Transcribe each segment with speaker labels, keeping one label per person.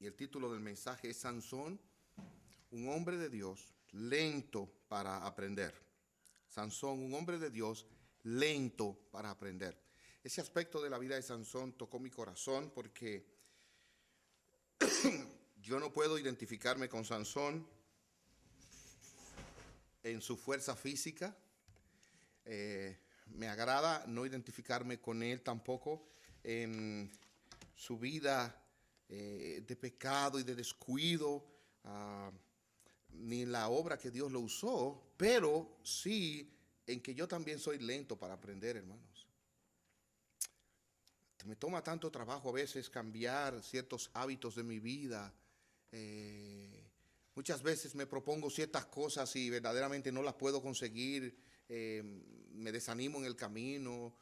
Speaker 1: Y el título del mensaje es Sansón, un hombre de Dios lento para aprender. Sansón, un hombre de Dios lento para aprender. Ese aspecto de la vida de Sansón tocó mi corazón porque yo no puedo identificarme con Sansón en su fuerza física. Me agrada no identificarme con él tampoco en su vida de pecado y de descuido, ni la obra que Dios lo usó, pero sí en que yo también soy lento para aprender, hermanos. Me toma tanto trabajo a veces cambiar ciertos hábitos de mi vida. Muchas veces me propongo ciertas cosas y verdaderamente no las puedo conseguir. Me desanimo en el camino.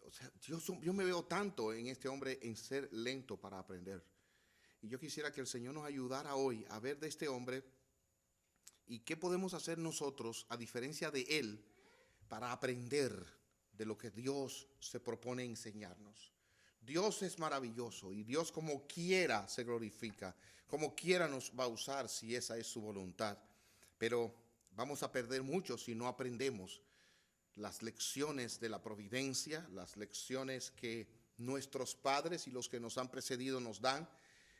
Speaker 1: O sea, yo me veo tanto en este hombre en ser lento para aprender. Y yo quisiera que el Señor nos ayudara hoy a ver de este hombre y qué podemos hacer nosotros, a diferencia de él, para aprender de lo que Dios se propone enseñarnos. Dios es maravilloso y Dios como quiera se glorifica, como quiera nos va a usar si esa es su voluntad. Pero vamos a perder mucho si no aprendemos las lecciones de la providencia, las lecciones que nuestros padres y los que nos han precedido nos dan,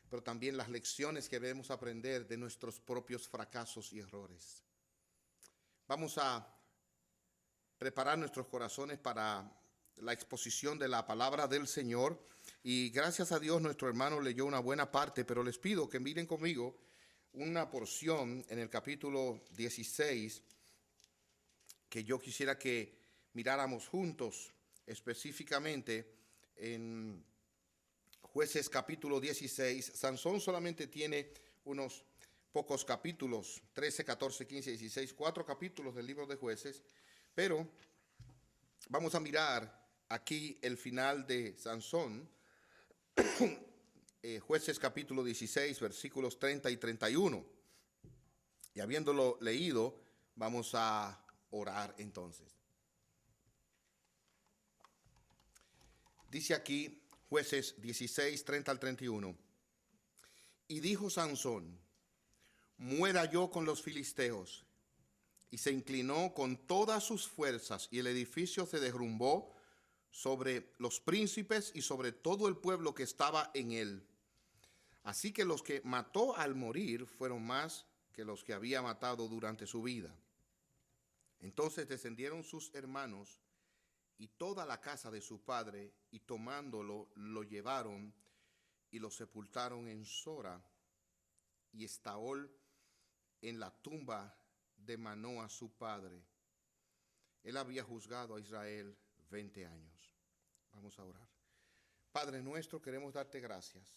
Speaker 1: pero también las lecciones que debemos aprender de nuestros propios fracasos y errores. Vamos a preparar nuestros corazones para la exposición de la palabra del Señor. Y gracias a Dios nuestro hermano leyó una buena parte, pero les pido que miren conmigo una porción en el capítulo 16 que yo quisiera que miráramos juntos, específicamente en Jueces capítulo 16. Sansón solamente tiene unos pocos capítulos, 13, 14, 15, 16, 4 capítulos del libro de Jueces. Pero vamos a mirar aquí el final de Sansón, Jueces capítulo 16, versículos 30 y 31. Y habiéndolo leído, vamos a orar entonces. Dice aquí, Jueces 16, 30 al 31. Y dijo Sansón, muera yo con los filisteos. Y se inclinó con todas sus fuerzas, y el edificio se derrumbó sobre los príncipes y sobre todo el pueblo que estaba en él. Así que los que mató al morir fueron más que los que había matado durante su vida. Entonces descendieron sus hermanos y toda la casa de su padre, y tomándolo, lo llevaron y lo sepultaron en Sora y Estaol, en la tumba de Manoa su padre. Él había juzgado a Israel 20 años. Vamos a orar. Padre nuestro, queremos darte gracias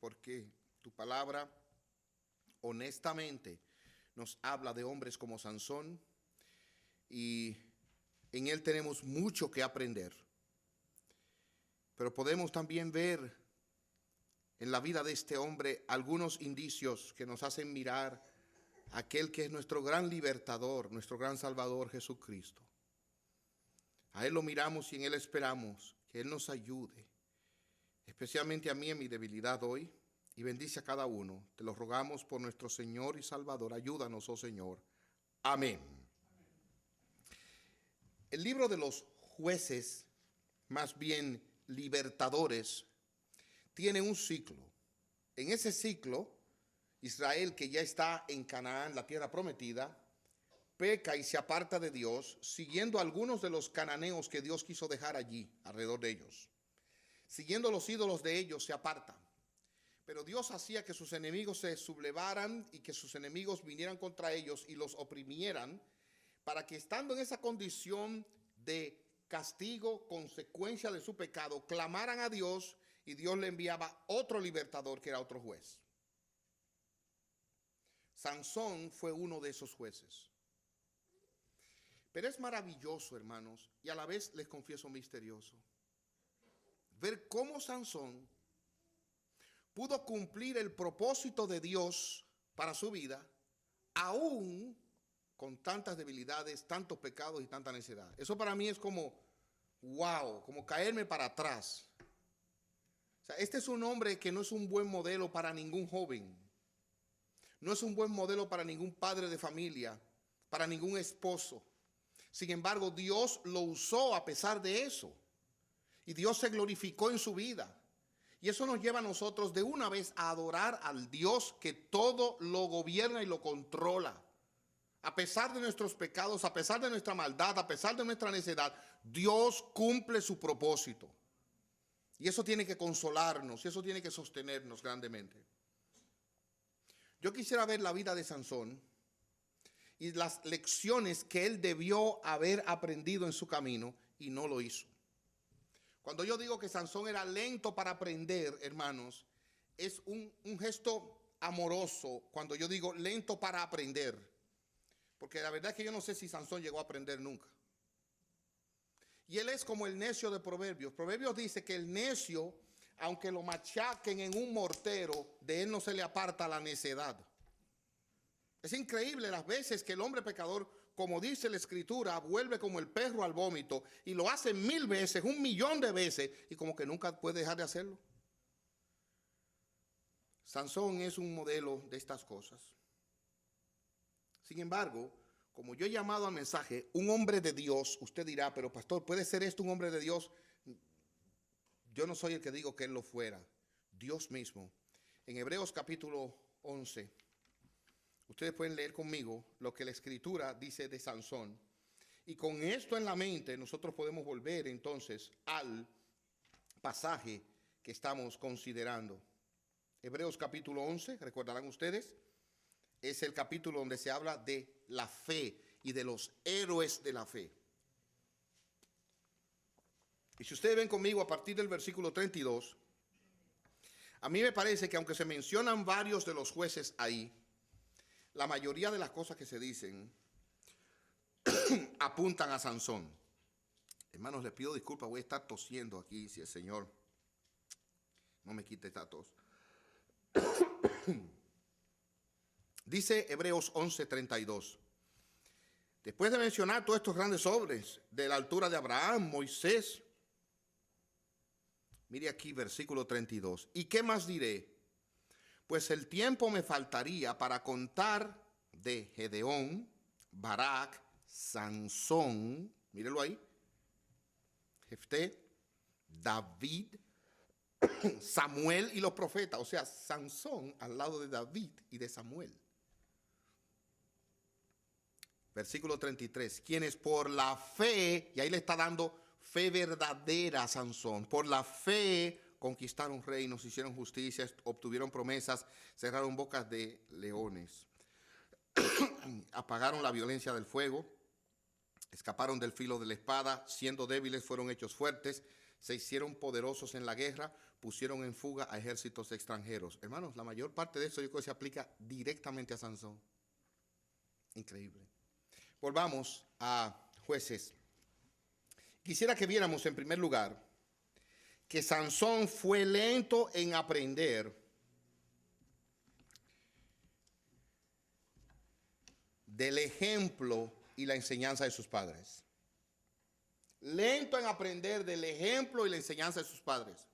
Speaker 1: porque tu palabra honestamente nos habla de hombres como Sansón y en él tenemos mucho que aprender. Pero podemos también ver en la vida de este hombre algunos indicios que nos hacen mirar aquel que es nuestro gran libertador, nuestro gran salvador, Jesucristo. A Él lo miramos y en Él esperamos que Él nos ayude, especialmente a mí en mi debilidad hoy, y bendice a cada uno. Te lo rogamos por nuestro Señor y Salvador. Ayúdanos, oh Señor. Amén. El libro de los Jueces, más bien libertadores, tiene un ciclo. En ese ciclo, Israel, que ya está en Canaán, la tierra prometida, peca y se aparta de Dios, siguiendo algunos de los cananeos que Dios quiso dejar allí, alrededor de ellos. Siguiendo los ídolos de ellos, se aparta. Pero Dios hacía que sus enemigos se sublevaran y que sus enemigos vinieran contra ellos y los oprimieran, para que estando en esa condición de castigo, consecuencia de su pecado, clamaran a Dios y Dios le enviaba otro libertador que era otro juez. Sansón fue uno de esos jueces. Pero es maravilloso, hermanos, y a la vez les confieso misterioso, ver cómo Sansón pudo cumplir el propósito de Dios para su vida, aún con tantas debilidades, tantos pecados y tanta necedad. Eso para mí es como, wow, como caerme para atrás. O sea, este es un hombre que no es un buen modelo para ningún joven. No es un buen modelo para ningún padre de familia, para ningún esposo. Sin embargo, Dios lo usó a pesar de eso. Y Dios se glorificó en su vida. Y eso nos lleva a nosotros de una vez a adorar al Dios que todo lo gobierna y lo controla. A pesar de nuestros pecados, a pesar de nuestra maldad, a pesar de nuestra necedad, Dios cumple su propósito. Y eso tiene que consolarnos, y eso tiene que sostenernos grandemente. Yo quisiera ver la vida de Sansón y las lecciones que él debió haber aprendido en su camino y no lo hizo. Cuando yo digo que Sansón era lento para aprender, hermanos, es un gesto amoroso cuando yo digo lento para aprender. Porque la verdad es que yo no sé si Sansón llegó a aprender nunca. Y él es como el necio de Proverbios. Proverbios dice que el necio, aunque lo machaquen en un mortero, de él no se le aparta la necedad. Es increíble las veces que el hombre pecador, como dice la Escritura, vuelve como el perro al vómito y lo hace 1000 veces, 1.000.000 de veces y como que nunca puede dejar de hacerlo. Sansón es un modelo de estas cosas. Sin embargo, como yo he llamado al mensaje un hombre de Dios, usted dirá, pero pastor, ¿puede ser esto un hombre de Dios? Yo no soy el que digo que él lo fuera, Dios mismo. En Hebreos capítulo 11, ustedes pueden leer conmigo lo que la Escritura dice de Sansón. Y con esto en la mente nosotros podemos volver entonces al pasaje que estamos considerando. Hebreos capítulo 11, recordarán ustedes, es el capítulo donde se habla de la fe y de los héroes de la fe. Y si ustedes ven conmigo a partir del versículo 32, a mí me parece que aunque se mencionan varios de los jueces ahí, la mayoría de las cosas que se dicen apuntan a Sansón. Hermanos, les pido disculpas, voy a estar tosiendo aquí si el Señor no me quite esta tos. Dice Hebreos 11:32. Después de mencionar todos estos grandes hombres de la altura de Abraham, Moisés, mire aquí versículo 32. ¿Y qué más diré? Pues el tiempo me faltaría para contar de Gedeón, Barak, Sansón, mírelo ahí, Jefté, David, Samuel y los profetas. O sea, Sansón al lado de David y de Samuel. Versículo 33, quienes por la fe, y ahí le está dando fe verdadera a Sansón, por la fe conquistaron reinos, hicieron justicia, obtuvieron promesas, cerraron bocas de leones, apagaron la violencia del fuego, escaparon del filo de la espada, siendo débiles fueron hechos fuertes, se hicieron poderosos en la guerra, pusieron en fuga a ejércitos extranjeros. Hermanos, la mayor parte de eso yo creo que se aplica directamente a Sansón. Increíble. Volvamos a Jueces. Quisiera que viéramos en primer lugar que Sansón fue lento en aprender del ejemplo y la enseñanza de sus padres. Lento en aprender del ejemplo y la enseñanza de sus padres.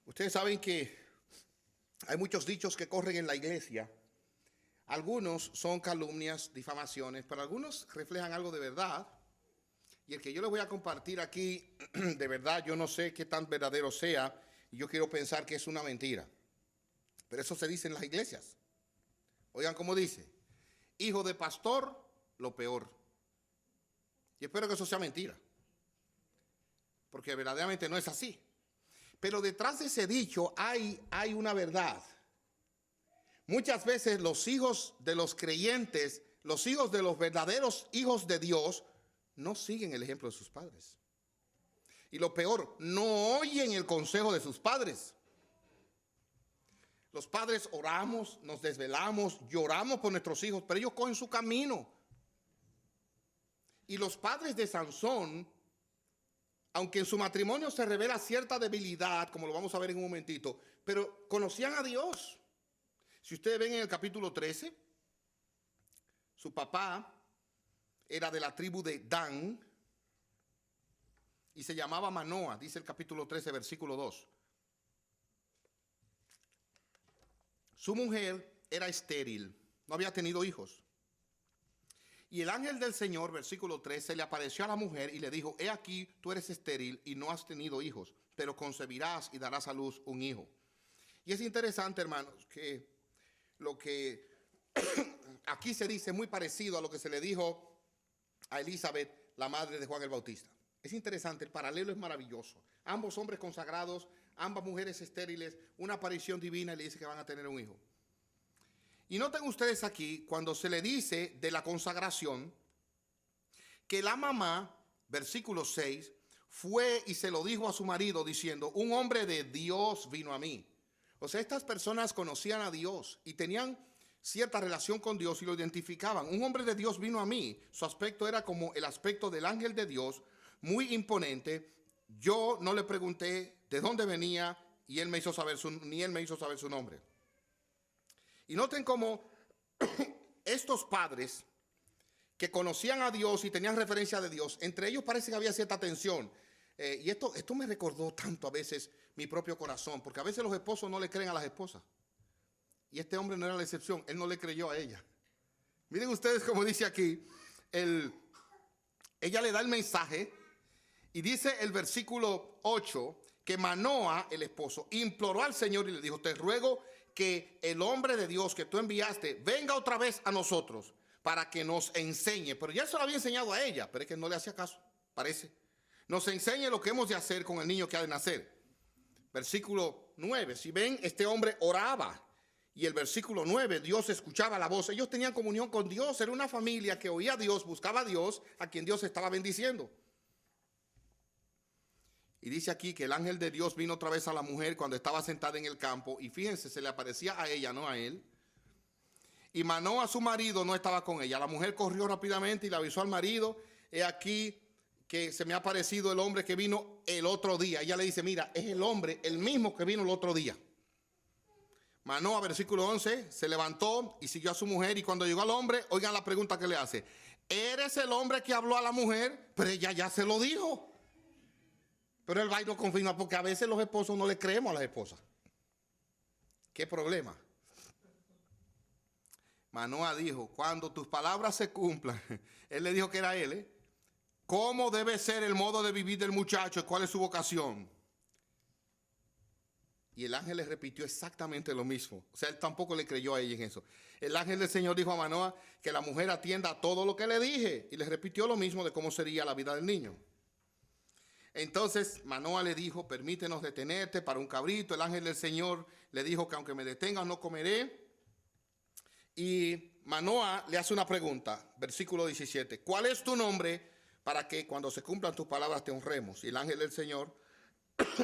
Speaker 1: Ustedes saben que hay muchos dichos que corren en la iglesia. Algunos son calumnias, difamaciones, pero algunos reflejan algo de verdad. Y el que yo les voy a compartir aquí, de verdad, yo no sé qué tan verdadero sea, y yo quiero pensar que es una mentira. Pero eso se dice en las iglesias. Oigan cómo dice, hijo de pastor, lo peor. Y espero que eso sea mentira, porque verdaderamente no es así. Pero detrás de ese dicho hay una verdad. Muchas veces los hijos de los creyentes, los hijos de los verdaderos hijos de Dios, no siguen el ejemplo de sus padres. Y lo peor, no oyen el consejo de sus padres. Los padres oramos, nos desvelamos, lloramos por nuestros hijos, pero ellos cogen su camino. Y los padres de Sansón, aunque en su matrimonio se revela cierta debilidad, como lo vamos a ver en un momentito, pero conocían a Dios. Si ustedes ven en el capítulo 13, su papá era de la tribu de Dan y se llamaba Manoa, dice el capítulo 13, versículo 2. Su mujer era estéril, no había tenido hijos. Y el ángel del Señor, versículo 3, se le apareció a la mujer y le dijo, he aquí, tú eres estéril y no has tenido hijos, pero concebirás y darás a luz un hijo. Y es interesante, hermanos, que lo que aquí se dice muy parecido a lo que se le dijo a Elizabeth, la madre de Juan el Bautista. Es interesante, el paralelo es maravilloso. Ambos hombres consagrados, ambas mujeres estériles, una aparición divina y le dice que van a tener un hijo. Y noten ustedes aquí, cuando se le dice de la consagración, que la mamá, versículo 6, fue y se lo dijo a su marido diciendo, un hombre de Dios vino a mí. O sea, estas personas conocían a Dios y tenían cierta relación con Dios y lo identificaban. Un hombre de Dios vino a mí. Su aspecto era como el aspecto del ángel de Dios, muy imponente. Yo no le pregunté de dónde venía y él me hizo saber ni él me hizo saber su nombre. Y noten cómo estos padres que conocían a Dios y tenían referencia de Dios, entre ellos parece que había cierta tensión. Y esto me recordó tanto a veces mi propio corazón, porque a veces los esposos no le creen a las esposas. Y este hombre no era la excepción, él no le creyó a ella. Miren ustedes como dice aquí, ella le da el mensaje y dice el versículo 8 que Manoa, el esposo, imploró al Señor y le dijo, te ruego que el hombre de Dios que tú enviaste venga otra vez a nosotros para que nos enseñe. Pero ya se lo había enseñado a ella, pero es que no le hacía caso, parece. Nos enseñe lo que hemos de hacer con el niño que ha de nacer. Versículo 9, si ven, este hombre oraba. Y el versículo 9, Dios escuchaba la voz. Ellos tenían comunión con Dios, era una familia que oía a Dios, buscaba a Dios, a quien Dios estaba bendiciendo. Y dice aquí que el ángel de Dios vino otra vez a la mujer cuando estaba sentada en el campo. Y fíjense, se le aparecía a ella, no a él. Y Manoa, su marido, no estaba con ella. La mujer corrió rápidamente y le avisó al marido, he aquí que se me ha aparecido el hombre que vino el otro día. Ella le dice, mira, es el hombre, el mismo que vino el otro día. Manoa, versículo 11, se levantó y siguió a su mujer. Y cuando llegó al hombre, oigan la pregunta que le hace. ¿Eres el hombre que habló a la mujer? Pero ella ya se lo dijo. Pero el no confirma, porque a veces los esposos no le creemos a las esposas. ¿Qué problema? Manoa dijo, cuando tus palabras se cumplan, él le dijo que era él, ¿cómo debe ser el modo de vivir del muchacho? ¿Cuál es su vocación? Y el ángel le repitió exactamente lo mismo. O sea, él tampoco le creyó a ella en eso. El ángel del Señor dijo a Manoa que la mujer atienda a todo lo que le dije. Y le repitió lo mismo de cómo sería la vida del niño. Entonces Manoa le dijo, permítenos detenerte para un cabrito. El ángel del Señor le dijo que aunque me detengas no comeré. Y Manoa le hace una pregunta, versículo 17. ¿Cuál es tu nombre para que cuando se cumplan tus palabras te honremos? Y el ángel del Señor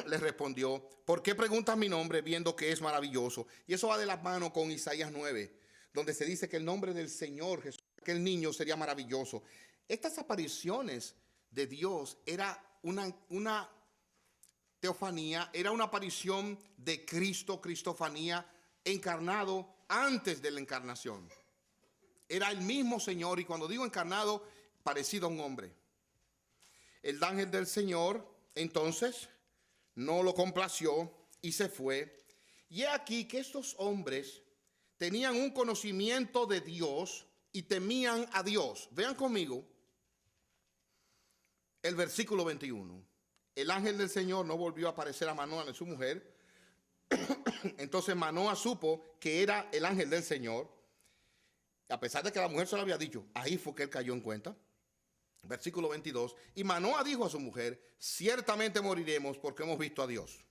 Speaker 1: le respondió, ¿por qué preguntas mi nombre viendo que es maravilloso? Y eso va de la mano con Isaías 9, donde se dice que el nombre del Señor Jesús, aquel niño, sería maravilloso. Estas apariciones de Dios era una teofanía, era una aparición de Cristo, cristofanía, encarnado antes de la encarnación. Era el mismo Señor, y cuando digo encarnado, parecido a un hombre. El ángel del Señor, entonces, no lo complació y se fue. Y he aquí que estos hombres tenían un conocimiento de Dios y temían a Dios. Vean conmigo el versículo 21. El ángel del Señor no volvió a aparecer a Manoa ni a su mujer. Entonces Manoa supo que era el ángel del Señor. A pesar de que la mujer se lo había dicho, ahí fue que él cayó en cuenta. Versículo 22. Y Manoa dijo a su mujer, ciertamente moriremos porque hemos visto a Dios.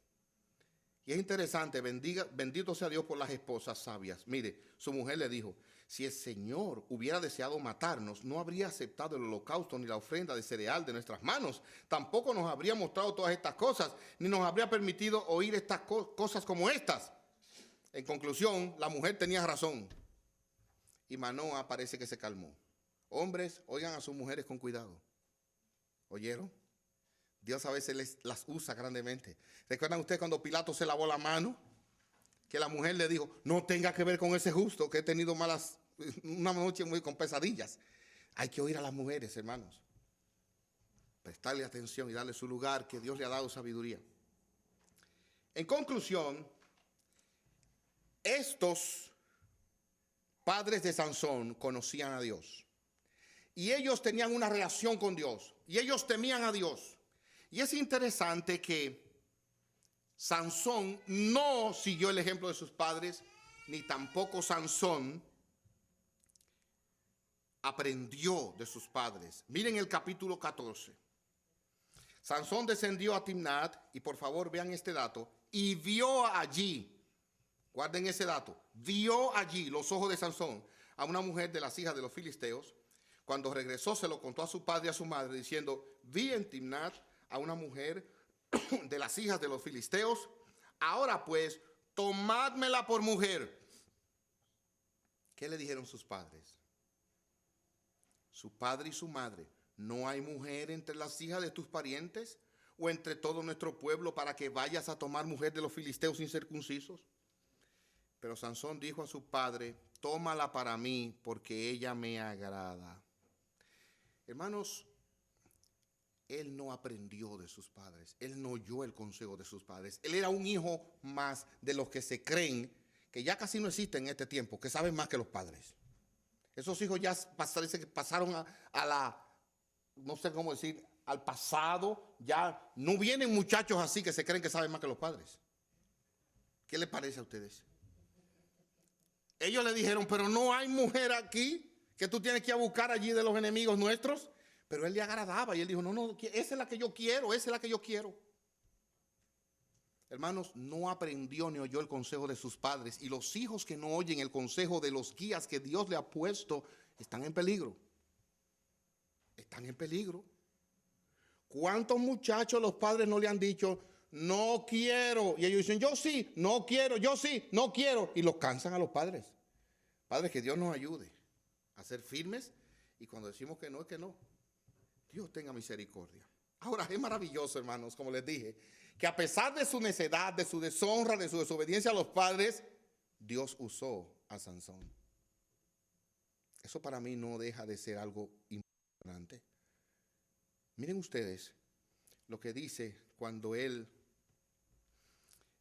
Speaker 1: Y es interesante, bendito sea Dios por las esposas sabias. Mire, su mujer le dijo, si el Señor hubiera deseado matarnos, no habría aceptado el holocausto ni la ofrenda de cereal de nuestras manos. Tampoco nos habría mostrado todas estas cosas, ni nos habría permitido oír estas cosas como estas. En conclusión, la mujer tenía razón. Y Manoa parece que se calmó. Hombres, oigan a sus mujeres con cuidado. ¿Oyeron? Dios a veces las usa grandemente. ¿Recuerdan ustedes cuando Pilato se lavó la mano? Que la mujer le dijo, no tenga que ver con ese justo, que he tenido una noche muy con pesadillas. Hay que oír a las mujeres, hermanos. prestarle atención y darle su lugar, que Dios le ha dado sabiduría. En conclusión, estos padres de Sansón conocían a Dios. Y ellos tenían una relación con Dios. Y ellos temían a Dios. Y es interesante que Sansón no siguió el ejemplo de sus padres, ni tampoco Sansón aprendió de sus padres. Miren el capítulo 14. Sansón descendió a Timnat, y por favor vean este dato, y vio allí, guarden ese dato, vio allí los ojos de Sansón a una mujer de las hijas de los filisteos. Cuando regresó se lo contó a su padre y a su madre, diciendo: vi en Timnat a una mujer de las hijas de los filisteos. Ahora pues, tomádmela por mujer. ¿Qué le dijeron sus padres? Su padre y su madre: ¿no hay mujer entre las hijas de tus parientes o entre todo nuestro pueblo para que vayas a tomar mujer de los filisteos incircuncisos? Pero Sansón dijo a su padre: tómala para mí, porque ella me agrada. Hermanos, él no aprendió de sus padres, él no oyó el consejo de sus padres. Él era un hijo más de los que se creen, que ya casi no existen en este tiempo, que saben más que los padres. Esos hijos ya parece que pasaron a la, no sé cómo decir, al pasado. Ya no vienen muchachos así que se creen que saben más que los padres. ¿Qué les parece a ustedes? Ellos le dijeron: pero no hay mujer aquí, que tú tienes que ir a buscar allí de los enemigos nuestros. Pero él le agradaba y él dijo: no, esa es la que yo quiero, esa es la que yo quiero. Hermanos, no aprendió ni oyó el consejo de sus padres. Y los hijos que no oyen el consejo de los guías que Dios le ha puesto están en peligro. Están en peligro. ¿Cuántos muchachos los padres no le han dicho: no quiero? Y ellos dicen: yo sí, no quiero, yo sí, no quiero. Y los cansan a los padres. Padres, que Dios nos ayude a ser firmes. Y cuando decimos que no, es que no. Dios tenga misericordia. Ahora, es maravilloso, hermanos, como les dije, que a pesar de su necedad, de su deshonra, de su desobediencia a los padres, Dios usó a Sansón. Eso para mí no deja de ser algo importante. Miren ustedes lo que dice cuando él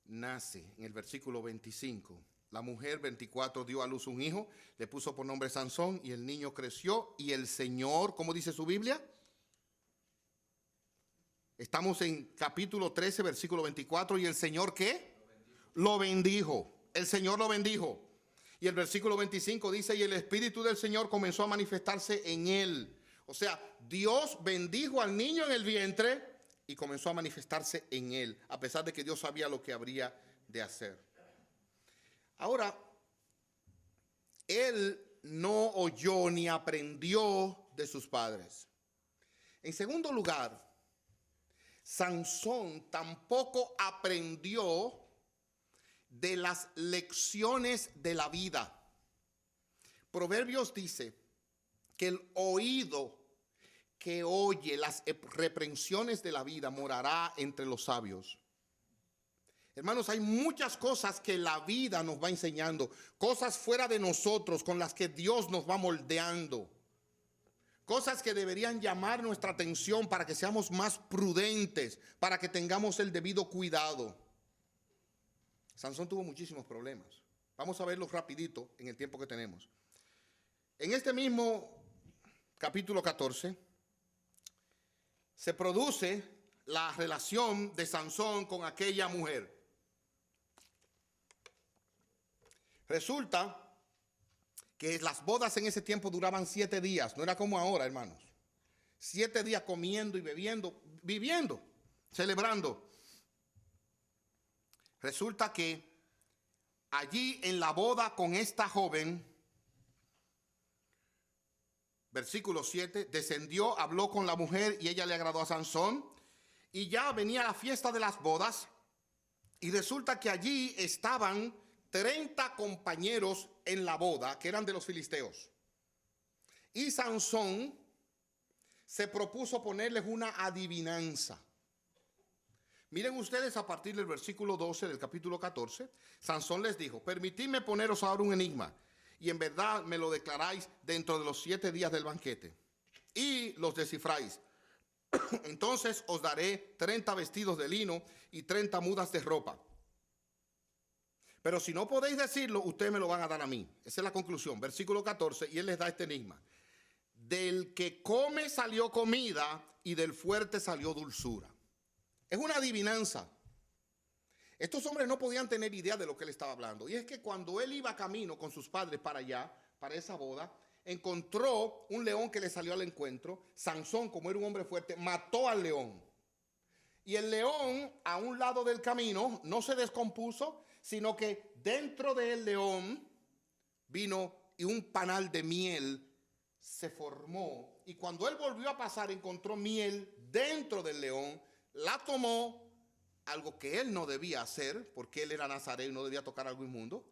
Speaker 1: nace, en el versículo 25. La mujer, 24, dio a luz un hijo, le puso por nombre Sansón, y el niño creció, y el Señor, ¿cómo dice su Biblia? Estamos en capítulo 13, versículo 24. ¿Y el Señor qué? Lo bendijo. El Señor lo bendijo. Y el versículo 25 dice: y el Espíritu del Señor comenzó a manifestarse en él. O sea, Dios bendijo al niño en el vientre y comenzó a manifestarse en él, a pesar de que Dios sabía lo que habría de hacer. Ahora, él no oyó ni aprendió de sus padres. En segundo lugar, Sansón tampoco aprendió de las lecciones de la vida. Proverbios dice que el oído que oye las reprensiones de la vida morará entre los sabios. Hermanos, hay muchas cosas que la vida nos va enseñando, cosas fuera de nosotros con las que Dios nos va moldeando. Cosas que deberían llamar nuestra atención para que seamos más prudentes, para que tengamos el debido cuidado. Sansón tuvo muchísimos problemas. Vamos a verlos rapidito en el tiempo que tenemos. En este mismo capítulo 14 se produce la relación de Sansón con aquella mujer. Resulta que las bodas en ese tiempo duraban 7 días, no era como ahora, hermanos. 7 días comiendo y bebiendo, viviendo, celebrando. Resulta que allí en la boda con esta joven, versículo 7, descendió, habló con la mujer y ella le agradó a Sansón. Y ya venía la fiesta de las bodas y resulta que allí estaban 30 compañeros en la boda que eran de los filisteos. Y Sansón se propuso ponerles una adivinanza. Miren ustedes a partir del versículo 12 del capítulo 14. Sansón les dijo: permitidme poneros ahora un enigma, y en verdad me lo declaráis dentro de los 7 días del banquete, y los descifráis. Entonces os daré 30 vestidos de lino y 30 mudas de ropa. Pero si no podéis decirlo, ustedes me lo van a dar a mí. Esa es la conclusión. Versículo 14, y él les da este enigma. Del que come salió comida y del fuerte salió dulzura. Es una adivinanza. Estos hombres no podían tener idea de lo que él estaba hablando. Y es que cuando él iba camino con sus padres para allá, para esa boda, encontró un león que le salió al encuentro. Sansón, como era un hombre fuerte, mató al león. Y el león, a un lado del camino, no se descompuso, sino que dentro del león vino y un panal de miel se formó. Y cuando él volvió a pasar, encontró miel dentro del león, la tomó, algo que él no debía hacer, porque él era nazareo y no debía tocar algo inmundo,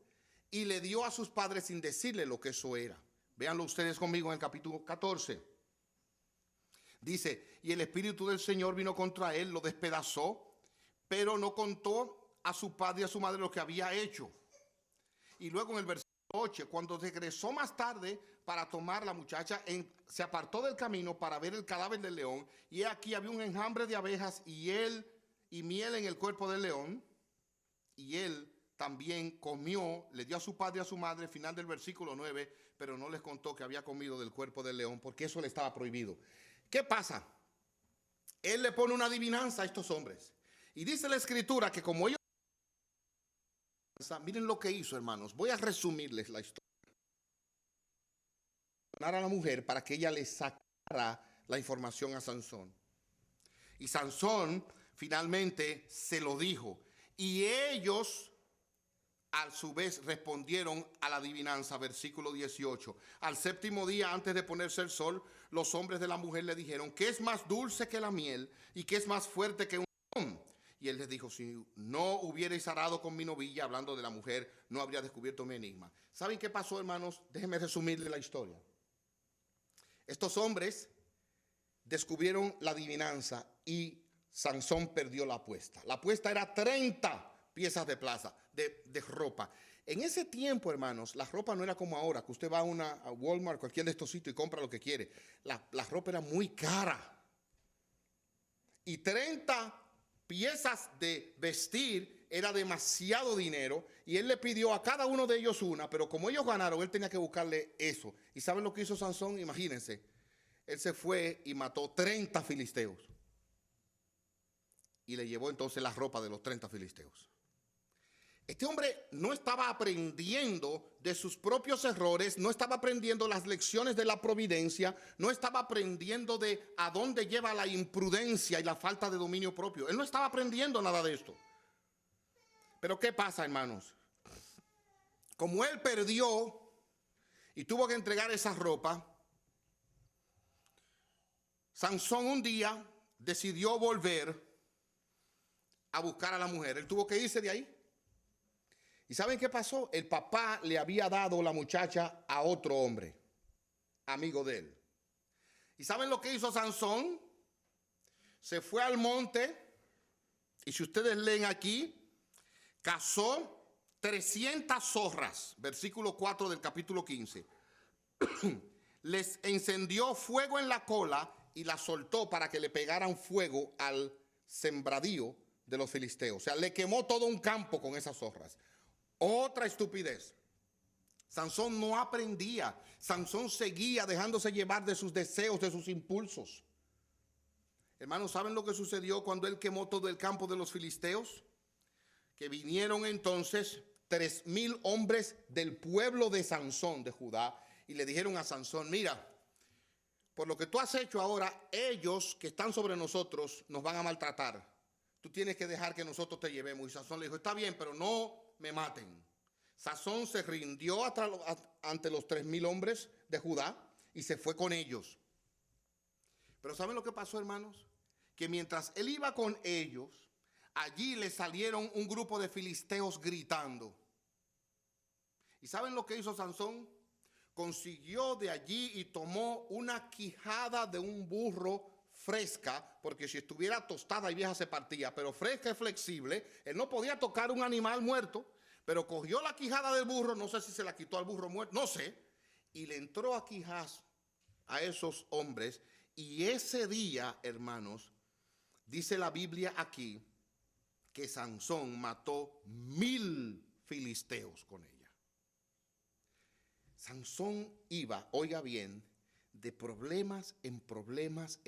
Speaker 1: y le dio a sus padres sin decirle lo que eso era. Véanlo ustedes conmigo en el capítulo 14. Dice, y el Espíritu del Señor vino contra él, lo despedazó, pero no contó a su padre y a su madre lo que había hecho. Y luego en el versículo 8, cuando regresó más tarde para tomar la muchacha, se apartó del camino para ver el cadáver del león, y aquí había un enjambre de abejas y miel en el cuerpo del león, y él también comió, le dio a su padre y a su madre, final del versículo 9, pero no les contó que había comido del cuerpo del león, porque eso le estaba prohibido. ¿Qué pasa? Él le pone una adivinanza a estos hombres, y dice la escritura que como ellos, miren lo que hizo, hermanos, voy a resumirles la historia. A la mujer para que ella le sacara la información a Sansón. Y Sansón finalmente se lo dijo. Y ellos a su vez respondieron a la adivinanza, versículo 18. Al séptimo día, antes de ponerse el sol, los hombres de la mujer le dijeron, ¿qué es más dulce que la miel y qué es más fuerte que un león? Y él les dijo, si no hubierais arado con mi novilla, hablando de la mujer, no habría descubierto mi enigma. ¿Saben qué pasó, hermanos? Déjenme resumirle la historia. Estos hombres descubrieron la adivinanza y Sansón perdió la apuesta. La apuesta era 30 piezas de plata, de ropa. En ese tiempo, hermanos, la ropa no era como ahora, que usted va a Walmart, cualquier de estos sitios y compra lo que quiere. La ropa era muy cara. Y 30 piezas de vestir era demasiado dinero, y él le pidió a cada uno de ellos una, pero como ellos ganaron, él tenía que buscarle eso. ¿Y saben lo que hizo Sansón? Imagínense, él se fue y mató 30 filisteos, y le llevó entonces la ropa de los 30 filisteos. Este hombre no estaba aprendiendo de sus propios errores, no estaba aprendiendo las lecciones de la providencia, no estaba aprendiendo de a dónde lleva la imprudencia y la falta de dominio propio. Él no estaba aprendiendo nada de esto. Pero ¿qué pasa, hermanos? Como él perdió y tuvo que entregar esa ropa, Sansón un día decidió volver a buscar a la mujer. Él tuvo que irse de ahí. ¿Y saben qué pasó? El papá le había dado la muchacha a otro hombre, amigo de él. ¿Y saben lo que hizo Sansón? Se fue al monte, y si ustedes leen aquí, cazó 300 zorras, versículo 4 del capítulo 15. Les encendió fuego en la cola y las soltó para que le pegaran fuego al sembradío de los filisteos. O sea, le quemó todo un campo con esas zorras. Otra estupidez. Sansón no aprendía. Sansón seguía dejándose llevar de sus deseos, de sus impulsos. Hermanos, ¿saben lo que sucedió cuando él quemó todo el campo de los filisteos? Que vinieron entonces 3,000 hombres del pueblo de Sansón, de Judá, y le dijeron a Sansón, mira, por lo que tú has hecho ahora, ellos que están sobre nosotros nos van a maltratar. Tú tienes que dejar que nosotros te llevemos. Y Sansón le dijo, está bien, pero no me maten. Sansón se rindió ante los 3,000 hombres de Judá y se fue con ellos. Pero ¿saben lo que pasó, hermanos? Que mientras él iba con ellos, allí le salieron un grupo de filisteos gritando. ¿Y saben lo que hizo Sansón? Consiguió de allí y tomó una quijada de un burro fresca, porque si estuviera tostada y vieja se partía, pero fresca y flexible. Él no podía tocar un animal muerto, pero cogió la quijada del burro, no sé si se la quitó al burro muerto, no sé, y le entró a quijas a esos hombres Y ese día, hermanos, dice la Biblia aquí que Sansón mató 1000 filisteos con ella. Sansón iba, oiga bien, de problemas en problemas,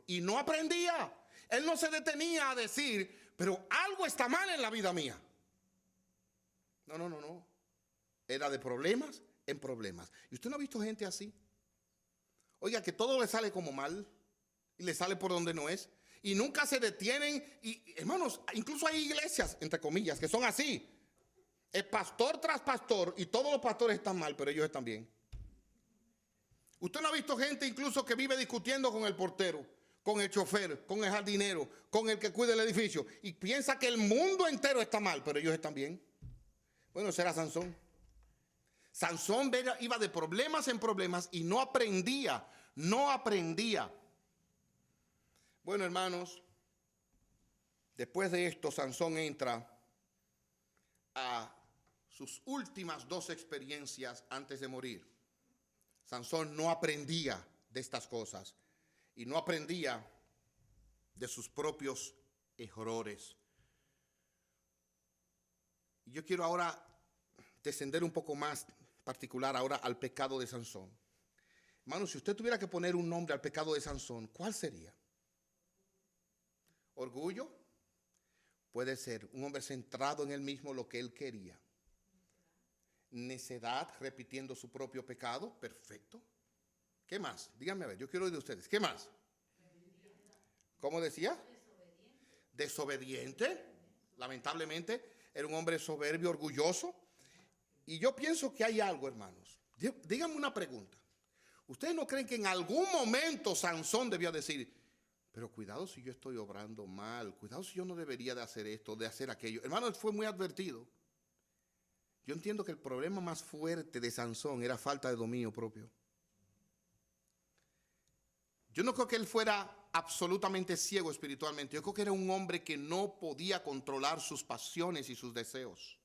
Speaker 1: y no aprendía. Él no se detenía a decir, pero algo está mal en la vida mía. No. Era de problemas en problemas. ¿Y usted no ha visto gente así? Oiga, que todo le sale como mal y le sale por donde no es. Y nunca se detienen. Y hermanos, incluso hay iglesias, entre comillas, que son así. Es pastor tras pastor y todos los pastores están mal, pero ellos están bien. Usted no ha visto gente incluso que vive discutiendo con el portero, con el chofer, con el jardinero, con el que cuida el edificio y piensa que el mundo entero está mal, pero ellos están bien. Bueno, ese era Sansón. Sansón iba de problemas en problemas y no aprendía. Bueno, hermanos, después de esto, Sansón entra a sus últimas 2 experiencias antes de morir. Sansón no aprendía de estas cosas y no aprendía de sus propios errores. Y yo quiero ahora descender un poco más particular ahora al pecado de Sansón. Hermano, si usted tuviera que poner un nombre al pecado de Sansón, ¿cuál sería? ¿Orgullo? Puede ser un hombre centrado en él mismo, lo que él quería. Necedad, repitiendo su propio pecado, perfecto. ¿Qué más? Díganme a ver, yo quiero oír de ustedes. ¿Qué más? ¿Cómo decía? Desobediente. Lamentablemente, era un hombre soberbio, orgulloso. Y yo pienso que hay algo, hermanos. Díganme una pregunta. ¿Ustedes no creen que en algún momento Sansón debió decir, pero cuidado si yo estoy obrando mal, cuidado si yo no debería de hacer esto, de hacer aquello? Hermano, él fue muy advertido. Yo entiendo que el problema más fuerte de Sansón era falta de dominio propio. Yo no creo que él fuera absolutamente ciego espiritualmente. Yo creo que era un hombre que no podía controlar sus pasiones y sus deseos.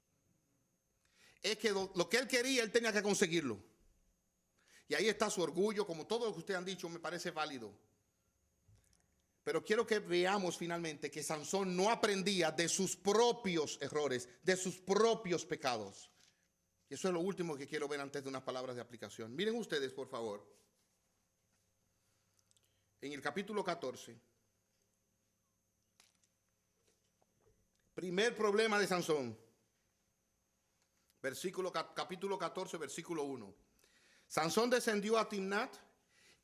Speaker 1: Es que lo que él quería, él tenía que conseguirlo. Y ahí está su orgullo, como todo lo que ustedes han dicho, me parece válido. Pero quiero que veamos finalmente que Sansón no aprendía de sus propios errores, de sus propios pecados. Y eso es lo último que quiero ver antes de unas palabras de aplicación. Miren ustedes, por favor, en el capítulo 14, primer problema de Sansón, capítulo 14, versículo 1. Sansón descendió a Timnat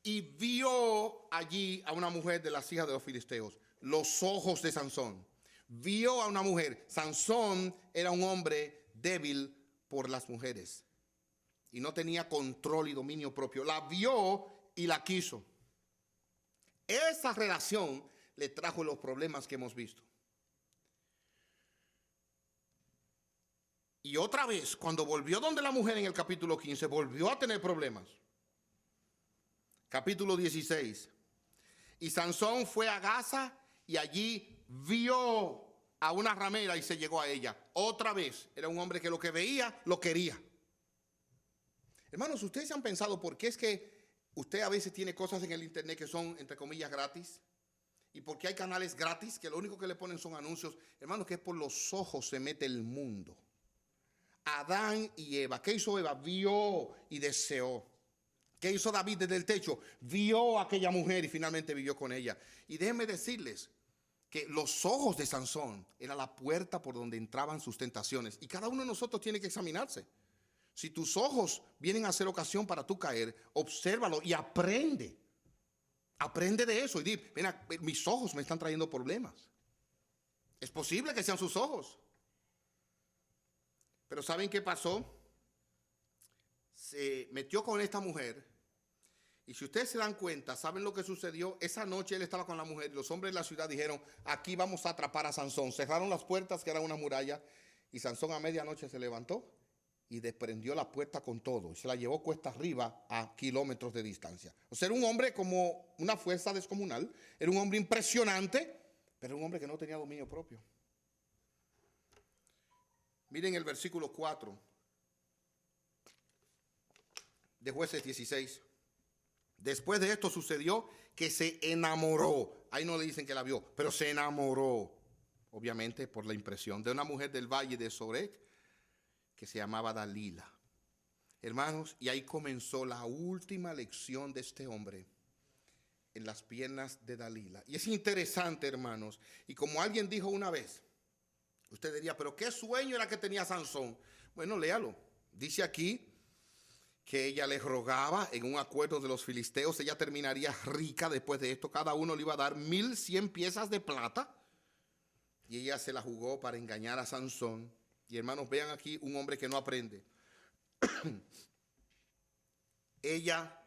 Speaker 1: y vio allí a una mujer de las hijas de los filisteos. Los ojos de Sansón. Vio a una mujer. Sansón era un hombre débil por las mujeres y no tenía control y dominio propio. La vio y la quiso. Esa relación le trajo los problemas que hemos visto. Y otra vez, cuando volvió donde la mujer en el capítulo 15, volvió a tener problemas. Capítulo 16. Y Sansón fue a Gaza y allí vio a una ramera y se llegó a ella. Otra vez, era un hombre que lo que veía, lo quería. Hermanos, ¿ustedes han pensado por qué es que usted a veces tiene cosas en el internet que son, entre comillas, gratis? Y por qué hay canales gratis que lo único que le ponen son anuncios. Hermanos, que es por los ojos se mete el mundo. Adán y Eva. ¿Qué hizo Eva? Vio y deseó. ¿Qué hizo David desde el techo? Vio a aquella mujer y finalmente vivió con ella. Y déjenme decirles que los ojos de Sansón era la puerta por donde entraban sus tentaciones. Y cada uno de nosotros tiene que examinarse. Si tus ojos vienen a ser ocasión para tú caer, obsérvalo y aprende. Aprende de eso y di, mira, mis ojos me están trayendo problemas. Es posible que sean sus ojos. Pero ¿saben qué pasó? Se metió con esta mujer. Y si ustedes se dan cuenta, ¿saben lo que sucedió? Esa noche él estaba con la mujer y los hombres de la ciudad dijeron, aquí vamos a atrapar a Sansón. Cerraron las puertas, que era una muralla, y Sansón a medianoche se levantó y desprendió la puerta con todo. Y se la llevó cuesta arriba a kilómetros de distancia. O sea, era un hombre como una fuerza descomunal. Era un hombre impresionante, pero un hombre que no tenía dominio propio. Miren el versículo 4 de Jueces 16. Después de esto sucedió que se enamoró. Ahí no le dicen que la vio, pero se enamoró, obviamente por la impresión, de una mujer del valle de Sorek que se llamaba Dalila. Hermanos, y ahí comenzó la última lección de este hombre en las piernas de Dalila. Y es interesante, hermanos, y como alguien dijo una vez, usted diría, pero ¿qué sueño era que tenía Sansón? Bueno, léalo. Dice aquí que ella le rogaba en un acuerdo de los filisteos, ella terminaría rica después de esto, cada uno le iba a dar 1100 piezas de plata, y ella se la jugó para engañar a Sansón. Y hermanos, vean aquí un hombre que no aprende. Ella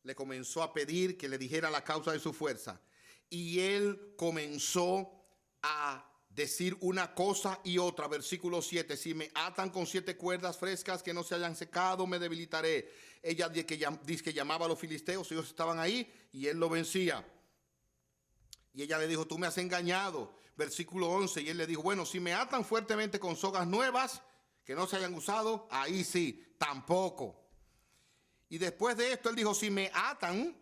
Speaker 1: le comenzó a pedir que le dijera la causa de su fuerza, y él comenzó a decir una cosa y otra. Versículo 7, si me atan con 7 cuerdas frescas que no se hayan secado, me debilitaré. Ella dice que llamaba a los filisteos, ellos estaban ahí y él lo vencía. Y ella le dijo, tú me has engañado. Versículo 11, y él le dijo, bueno, si me atan fuertemente con sogas nuevas que no se hayan usado, ahí sí, tampoco. Y después de esto él dijo, si me atan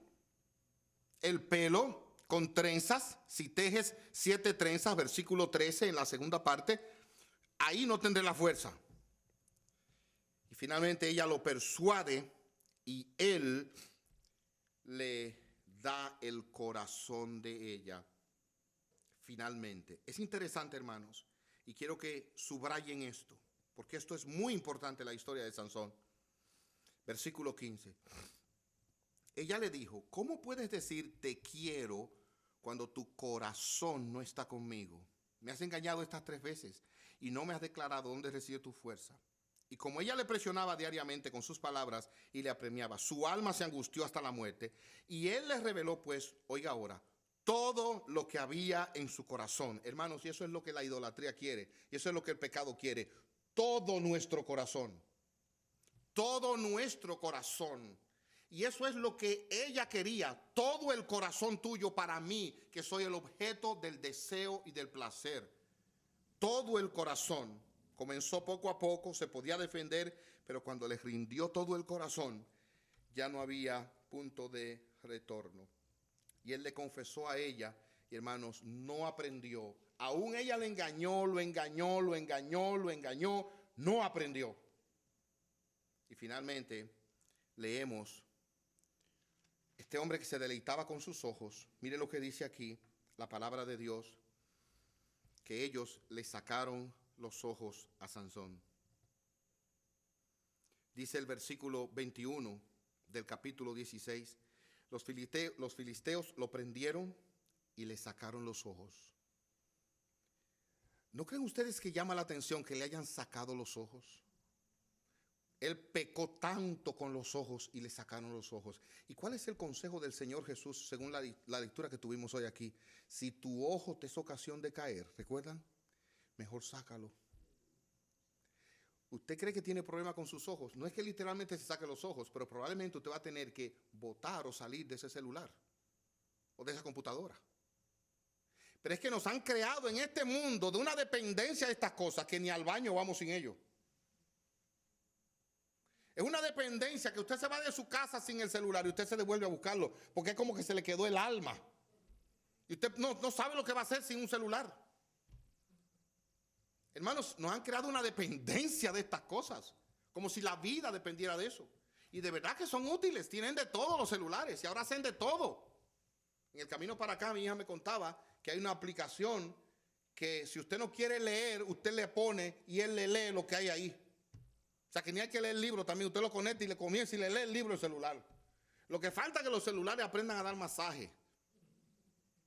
Speaker 1: el pelo con trenzas, si tejes 7 trenzas, versículo 13 en la segunda parte, ahí no tendré la fuerza. Y finalmente ella lo persuade y él le da el corazón de ella. Finalmente. Es interesante, hermanos, y quiero que subrayen esto, porque esto es muy importante en la historia de Sansón. Versículo 15. Ella le dijo, ¿cómo puedes decir te quiero cuando tu corazón no está conmigo? Me has engañado estas 3 veces y no me has declarado dónde reside tu fuerza. Y como ella le presionaba diariamente con sus palabras y le apremiaba, su alma se angustió hasta la muerte. Y él le reveló, pues, oiga ahora, todo lo que había en su corazón. Hermanos, y eso es lo que la idolatría quiere, y eso es lo que el pecado quiere. Todo nuestro corazón. Todo nuestro corazón. Y eso es lo que ella quería, todo el corazón tuyo para mí, que soy el objeto del deseo y del placer. Todo el corazón. Comenzó poco a poco, se podía defender, pero cuando le rindió todo el corazón, ya no había punto de retorno. Y él le confesó a ella, y hermanos, no aprendió. Aún ella le engañó, lo engañó, lo engañó, lo engañó, no aprendió. Y finalmente leemos, este hombre que se deleitaba con sus ojos, mire lo que dice aquí, la palabra de Dios, que ellos le sacaron los ojos a Sansón. Dice el versículo 21 del capítulo 16, los filisteos lo prendieron y le sacaron los ojos. ¿No creen ustedes que llama la atención que le hayan sacado los ojos? Él pecó tanto con los ojos y le sacaron los ojos. ¿Y cuál es el consejo del Señor Jesús según la lectura que tuvimos hoy aquí? Si tu ojo te es ocasión de caer, ¿recuerdan? Mejor sácalo. ¿Usted cree que tiene problema con sus ojos? No es que literalmente se saque los ojos, pero probablemente usted va a tener que botar o salir de ese celular o de esa computadora. Pero es que nos han creado en este mundo de una dependencia de estas cosas que ni al baño vamos sin ello. Es una dependencia que usted se va de su casa sin el celular y usted se devuelve a buscarlo, porque es como que se le quedó el alma. Y usted no sabe lo que va a hacer sin un celular. Hermanos, nos han creado una dependencia de estas cosas, como si la vida dependiera de eso. Y de verdad que son útiles, tienen de todo los celulares y ahora hacen de todo. En el camino para acá mi hija me contaba que hay una aplicación que si usted no quiere leer, usted le pone y él le lee lo que hay ahí. O sea que ni hay que leer el libro también, usted lo conecta y le comienza y le lee el libro del celular. Lo que falta es que los celulares aprendan a dar masaje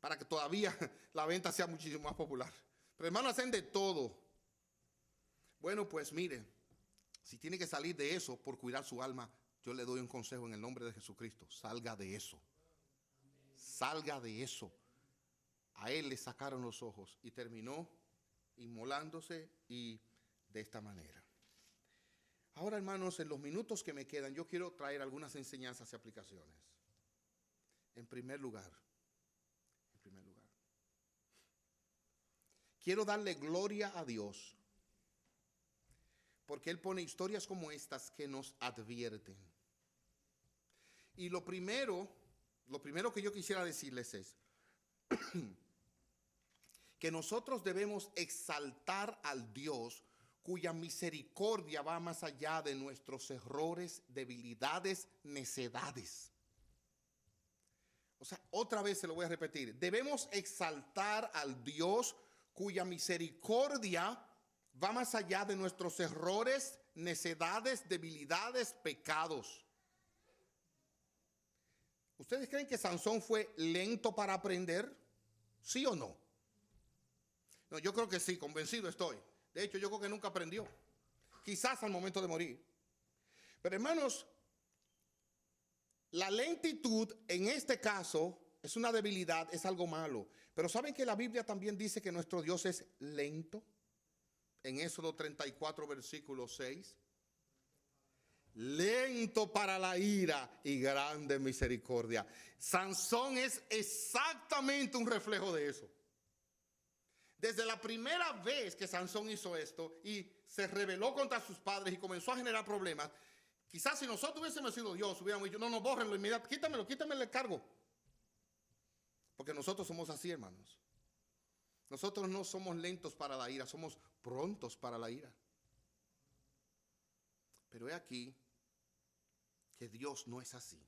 Speaker 1: para que todavía la venta sea muchísimo más popular. Pero hermanos, hacen de todo. Bueno, pues mire, si tiene que salir de eso por cuidar su alma, yo le doy un consejo en el nombre de Jesucristo. Salga de eso. Salga de eso. A él le sacaron los ojos y terminó inmolándose y de esta manera. Ahora, hermanos, en los minutos que me quedan, yo quiero traer algunas enseñanzas y aplicaciones. En primer lugar, quiero darle gloria a Dios, porque Él pone historias como estas que nos advierten. Y lo primero lo primero que yo quisiera decirles es que nosotros debemos exaltar al Dios cuya misericordia va más allá de nuestros errores, debilidades, necedades. O sea, otra vez se lo voy a repetir. Debemos exaltar al Dios cuya misericordia va más allá de nuestros errores, necedades, debilidades, pecados. ¿Ustedes creen que Sansón fue lento para aprender? ¿Sí o no? No, yo creo que sí, convencido estoy. De hecho, yo creo que nunca aprendió. Quizás al momento de morir. Pero hermanos, la lentitud en este caso es una debilidad, es algo malo. Pero ¿saben que la Biblia también dice que nuestro Dios es lento? En Éxodo 34, versículo 6. Lento para la ira y grande misericordia. Sansón es exactamente un reflejo de eso. Desde la primera vez que Sansón hizo esto y se rebeló contra sus padres y comenzó a generar problemas, quizás si nosotros hubiésemos sido Dios, hubiéramos dicho, no, bórrenlo inmediatamente, quítamelo el cargo. Porque nosotros somos así, hermanos. Nosotros no somos lentos para la ira, somos prontos para la ira. Pero he aquí que Dios no es así.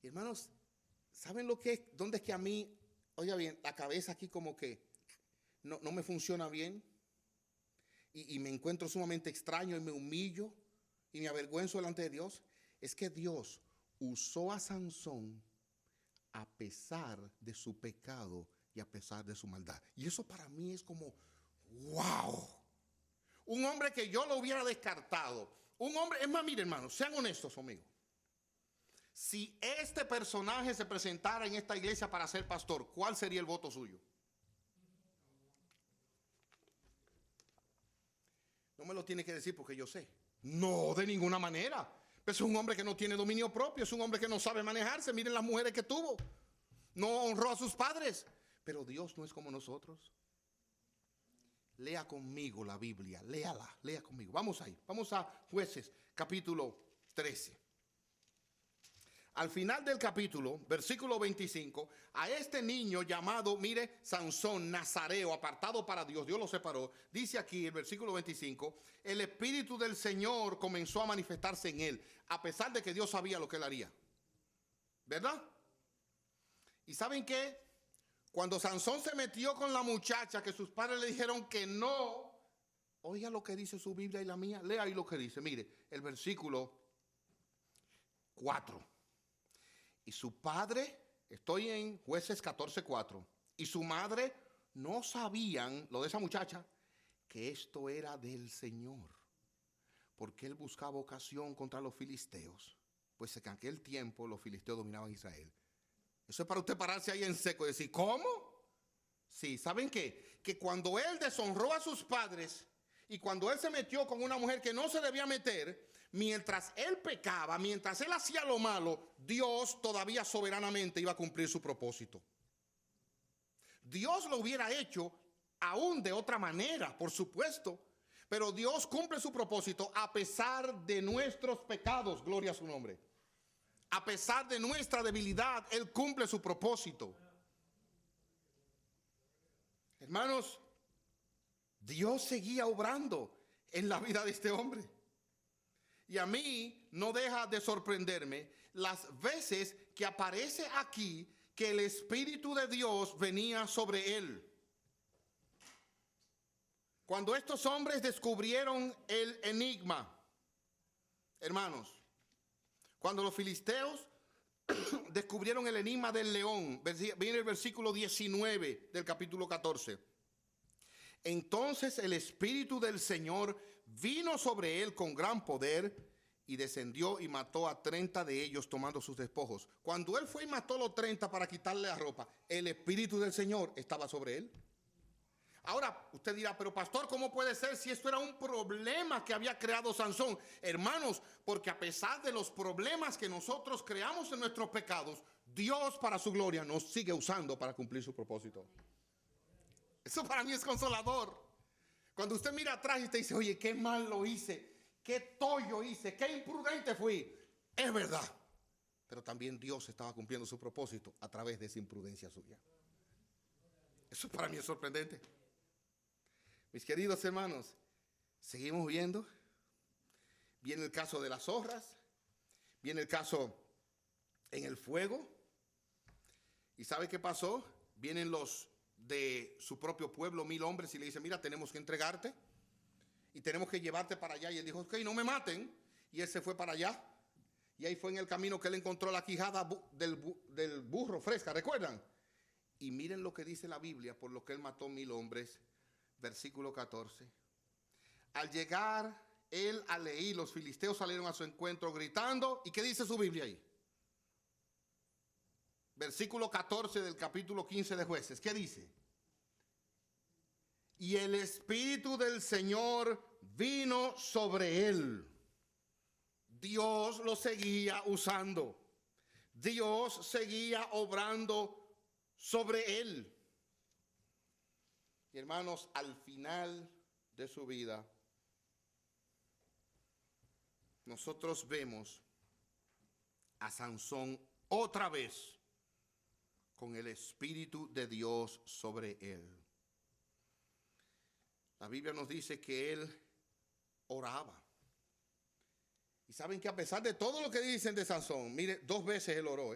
Speaker 1: Y hermanos, ¿saben lo que es? ¿Dónde es que a mí, oiga bien, la cabeza aquí como que no me funciona bien? Y me encuentro sumamente extraño y me humillo y me avergüenzo delante de Dios. Es que Dios usó a Sansón a pesar de su pecado y a pesar de su maldad. Y eso para mí es como, wow. Un hombre que yo lo hubiera descartado. Un hombre, es más, miren hermanos, sean honestos conmigo. Si este personaje se presentara en esta iglesia para ser pastor, ¿cuál sería el voto suyo? No me lo tiene que decir porque yo sé. No, de ninguna manera. Es un hombre que no tiene dominio propio, es un hombre que no sabe manejarse. Miren las mujeres que tuvo. No honró a sus padres. Pero Dios no es como nosotros. Lea conmigo la Biblia, lea conmigo. Vamos ahí, vamos a Jueces, capítulo 13. Al final del capítulo, versículo 25, a este niño llamado, mire, Sansón, nazareo, apartado para Dios, Dios lo separó. Dice aquí el versículo 25, el Espíritu del Señor comenzó a manifestarse en él, a pesar de que Dios sabía lo que él haría. ¿Verdad? ¿Y saben qué? Cuando Sansón se metió con la muchacha que sus padres le dijeron que no, oiga lo que dice su Biblia y la mía, lea ahí lo que dice, mire, el versículo 4. Y su padre, estoy en Jueces 14:4, y su madre no sabían, lo de esa muchacha, que esto era del Señor, porque él buscaba ocasión contra los filisteos, pues en aquel tiempo los filisteos dominaban Israel. Eso es para usted pararse ahí en seco y decir, ¿cómo? Sí, ¿saben qué? Que cuando él deshonró a sus padres y cuando él se metió con una mujer que no se debía meter, mientras él pecaba, mientras él hacía lo malo, Dios todavía soberanamente iba a cumplir su propósito. Dios lo hubiera hecho aún de otra manera, por supuesto, pero Dios cumple su propósito a pesar de nuestros pecados, gloria a su nombre. A pesar de nuestra debilidad, Él cumple su propósito. Hermanos, Dios seguía obrando en la vida de este hombre. Y a mí no deja de sorprenderme las veces que aparece aquí que el Espíritu de Dios venía sobre él. Cuando estos hombres descubrieron el enigma, hermanos, cuando los filisteos descubrieron el enigma del león, viene el versículo 19 del capítulo 14. Entonces el Espíritu del Señor vino sobre él con gran poder y descendió y mató a 30 de ellos tomando sus despojos. Cuando él fue y mató a los 30 para quitarle la ropa, el Espíritu del Señor estaba sobre él. Ahora, usted dirá, pero pastor, ¿cómo puede ser si esto era un problema que había creado Sansón? Hermanos, porque a pesar de los problemas que nosotros creamos en nuestros pecados, Dios para su gloria nos sigue usando para cumplir su propósito. Eso para mí es consolador. Cuando usted mira atrás y usted dice, oye, qué mal lo hice, qué tollo hice, qué imprudente fui. Es verdad. pero también Dios estaba cumpliendo su propósito a través de esa imprudencia suya. Eso para mí es sorprendente. Mis queridos hermanos, seguimos viendo. Viene el caso de las zorras, viene el caso en el fuego. ¿Y sabe qué pasó? Vienen los de su propio pueblo, 1000 hombres, y le dicen, mira, tenemos que entregarte y tenemos que llevarte para allá. Y él dijo, ok, no me maten. Y él se fue para allá. Y ahí fue en el camino que él encontró la quijada del burro fresca, ¿recuerdan? Y miren lo que dice la Biblia, por lo que él mató 1000 hombres, versículo 14. Al llegar él a Leí, los filisteos salieron a su encuentro gritando. ¿Y qué dice su Biblia ahí? Versículo 14 del capítulo 15 de Jueces. ¿Qué dice? Y el Espíritu del Señor vino sobre él. Dios lo seguía usando. Dios seguía obrando sobre él. Y hermanos, al final de su vida, nosotros vemos a Sansón otra vez con el Espíritu de Dios sobre él. La Biblia nos dice que él oraba. Y saben que a pesar de todo lo que dicen de Sansón, mire, 2 veces él oró,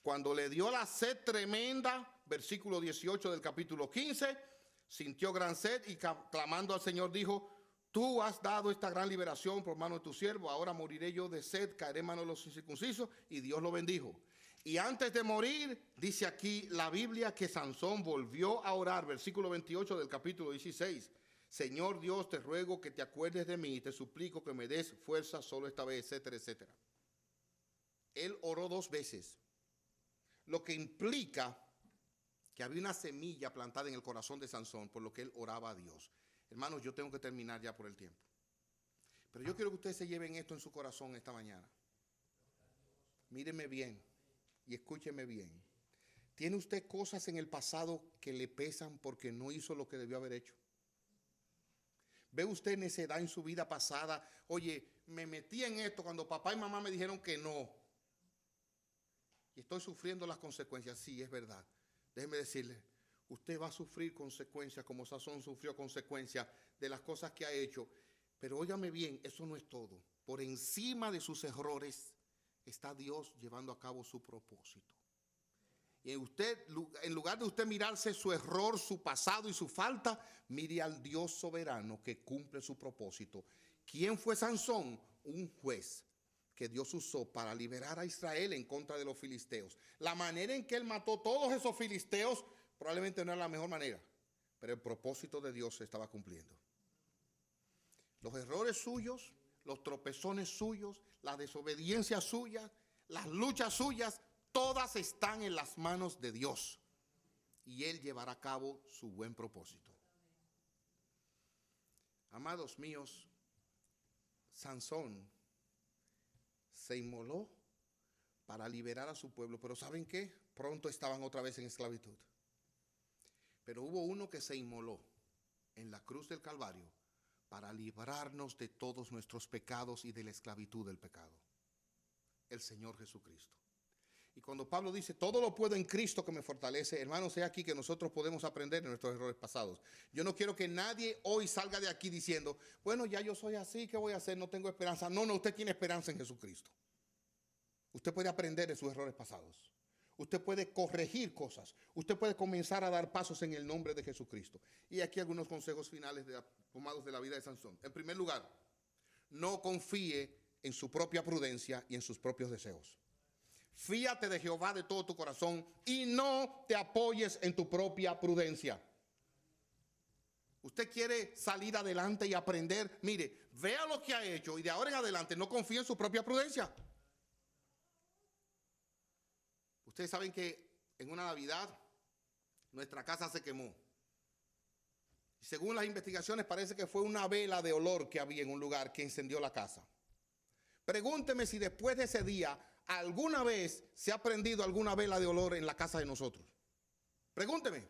Speaker 1: Cuando le dio la sed tremenda, versículo 18 del capítulo 15, sintió gran sed y clamando al Señor dijo, tú has dado esta gran liberación por mano de tu siervo, ahora moriré yo de sed, caeré en manos de los incircuncisos, y Dios lo bendijo. Y antes de morir, dice aquí la Biblia que Sansón volvió a orar, versículo 28 del capítulo 16. Señor Dios, te ruego que te acuerdes de mí y te suplico que me des fuerza solo esta vez, etcétera, etcétera. Él oró 2 veces, lo que implica que había una semilla plantada en el corazón de Sansón, por lo que él oraba a Dios. Hermanos, yo tengo que terminar ya por el tiempo. Pero yo quiero que ustedes se lleven esto en su corazón esta mañana. Míreme bien y escúcheme bien. ¿Tiene usted cosas en el pasado que le pesan porque no hizo lo que debió haber hecho? ¿Ve usted necedad en su vida pasada? Oye, me metí en esto cuando papá y mamá me dijeron que no. Y estoy sufriendo las consecuencias. Sí, es verdad. Déjeme decirle, usted va a sufrir consecuencias como Sansón sufrió consecuencias de las cosas que ha hecho. Pero óigame bien, eso no es todo. Por encima de sus errores está Dios llevando a cabo su propósito. Y usted, en lugar de usted mirarse su error, su pasado y su falta, mire al Dios soberano que cumple su propósito. ¿Quién fue Sansón? Un juez que Dios usó para liberar a Israel en contra de los filisteos. La manera en que él mató todos esos filisteos probablemente no era la mejor manera, pero el propósito de Dios se estaba cumpliendo. Los errores suyos, los tropezones suyos, la desobediencia suya, las luchas suyas, todas están en las manos de Dios y Él llevará a cabo su buen propósito. Amados míos, Sansón se inmoló para liberar a su pueblo, pero ¿saben qué? Pronto estaban otra vez en esclavitud. Pero hubo uno que se inmoló en la cruz del Calvario para librarnos de todos nuestros pecados y de la esclavitud del pecado. El Señor Jesucristo. Y cuando Pablo dice, todo lo puedo en Cristo que me fortalece, hermanos, es aquí que nosotros podemos aprender de nuestros errores pasados. Yo no quiero que nadie hoy salga de aquí diciendo, bueno, ya yo soy así, ¿qué voy a hacer? No tengo esperanza. No, usted tiene esperanza en Jesucristo. Usted puede aprender de sus errores pasados. Usted puede corregir cosas. Usted puede comenzar a dar pasos en el nombre de Jesucristo. Y aquí algunos consejos finales tomados de la vida de Sansón. En primer lugar, no confíe en su propia prudencia y en sus propios deseos. Fíate de Jehová de todo tu corazón y no te apoyes en tu propia prudencia. Usted quiere salir adelante y aprender. Mire, vea lo que ha hecho y de ahora en adelante no confíe en su propia prudencia. Ustedes saben que en una Navidad nuestra casa se quemó. Y según las investigaciones parece que fue una vela de olor que había en un lugar que encendió la casa. Pregúnteme si después de ese día alguna vez se ha prendido alguna vela de olor en la casa de nosotros. Pregúnteme.